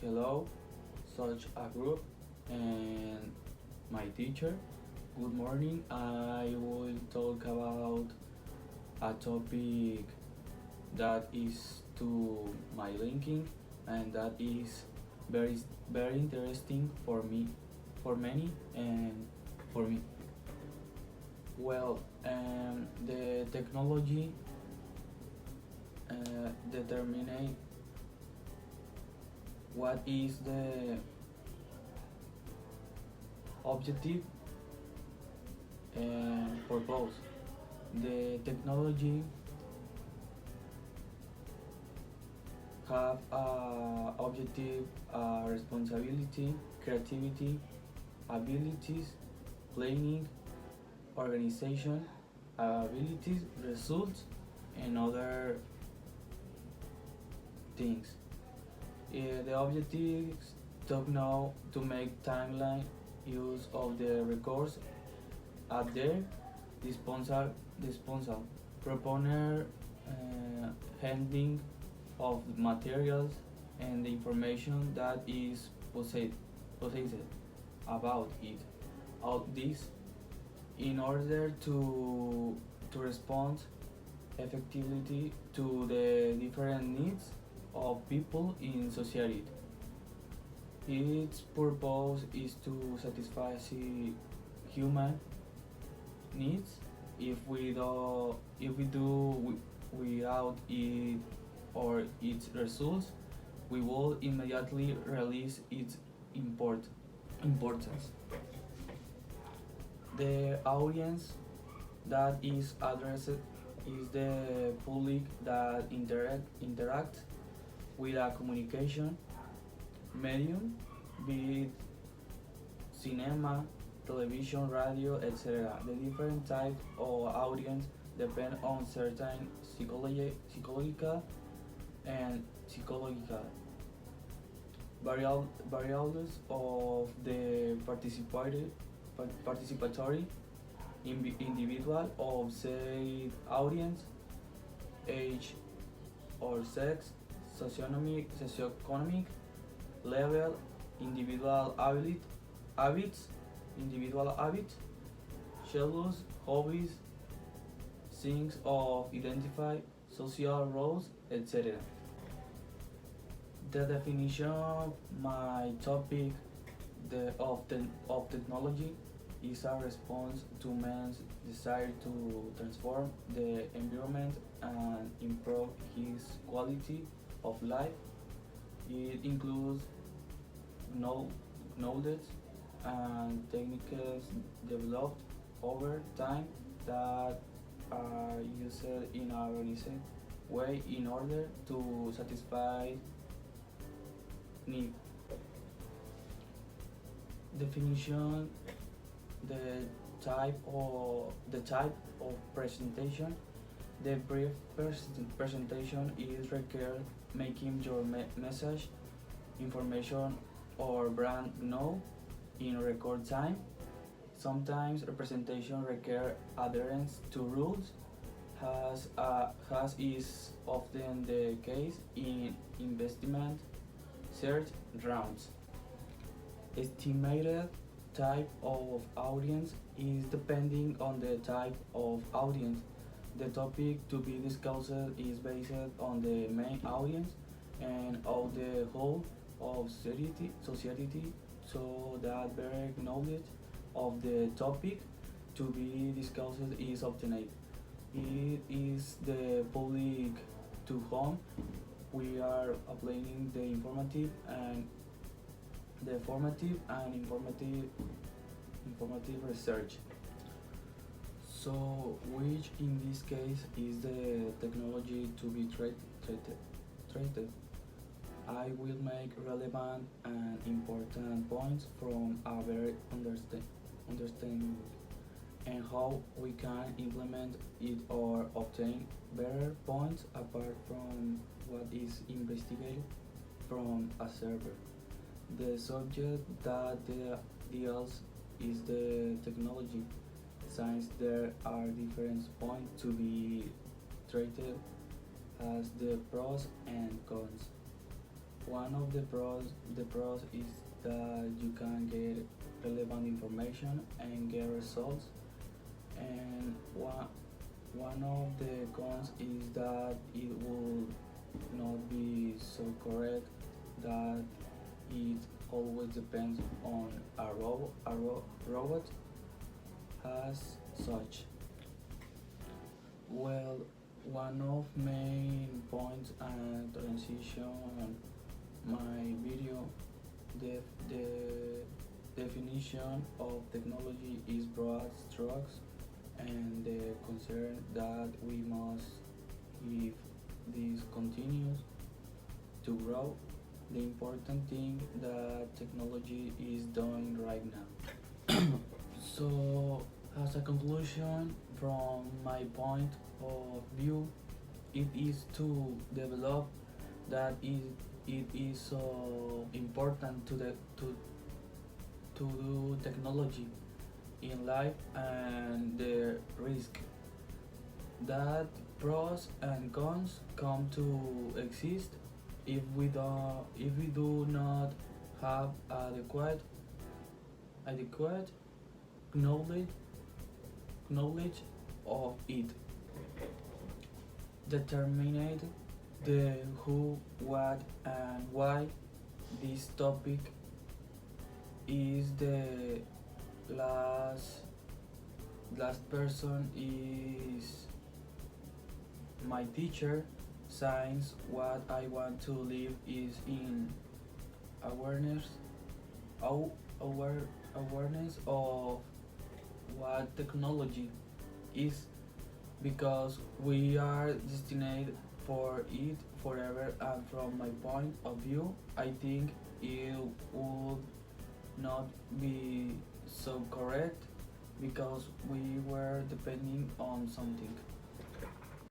hello, such a group, and my teacher. Good morning. I will talk about a topic that is to my linking, and that is very very interesting for me, for many, and for me. Well, the technology determine what is the objective and purpose. The technology have a objective, responsibility, creativity, abilities, planning, organization, abilities, results, and other things. The objectives to know to make timeline use of the recourse at their disposal. Proponer handling of materials and the information that is possessed about it. All this in order to respond effectively to the different needs of people in society. Its purpose is to satisfy human needs. If we do without it or its results, we will immediately release its importance. The audience that is addressed is the public that interact with a communication medium, be it cinema, television, radio, etc. The different types of audience depend on certain psychological and psychological variables of the participatory individual of said audience, age or sex, socioeconomic level, individual habits, individual habits, schedules, hobbies, things of identify, social roles, etc. The definition of my topic of technology is a response to man's desire to transform the environment and improve his quality of life. It includes knowledge and techniques developed over time that are used in a organized way in order to satisfy need. Definition: the type of presentation. The brief presentation is required making your message, information, or brand known in record time. Sometimes representation require adherence to rules, as is often the case in investment search rounds. Estimated type of audience is depending on the type of audience. The topic to be discussed is based on the main audience and of the whole of society, so that better knowledge of the topic to be discussed is obtained. It is the public to whom we are applying the formative and informative research. So, which in this case is the technology to be treated? I will make relevant and important points from a very understanding and how we can implement it or obtain better points apart from what is investigated from a server. The subject that deals is the technology, since there are different points to be treated as the pros and cons. one of the pros is that you can get relevant information and get results, and one of the cons is that it will not be so correct, that it always depends on robot as such. Well, one of main points and transition my video, the definition of technology is broad strokes, and the concern that we must, if this continues to grow, the important thing that technology is doing right now. So, as a conclusion, from my point of view, it is to develop that it is so important to do technology in life, and the risk that pros and cons come to exist if we do not have adequate knowledge knowledge of it. Determine the who, what, and why. This topic is the last last person is my teacher. Science, what I want to live is in awareness, awareness of what technology is, because we are destined for it forever. And from my point of view, I think it would not be so correct, because we were depending on something.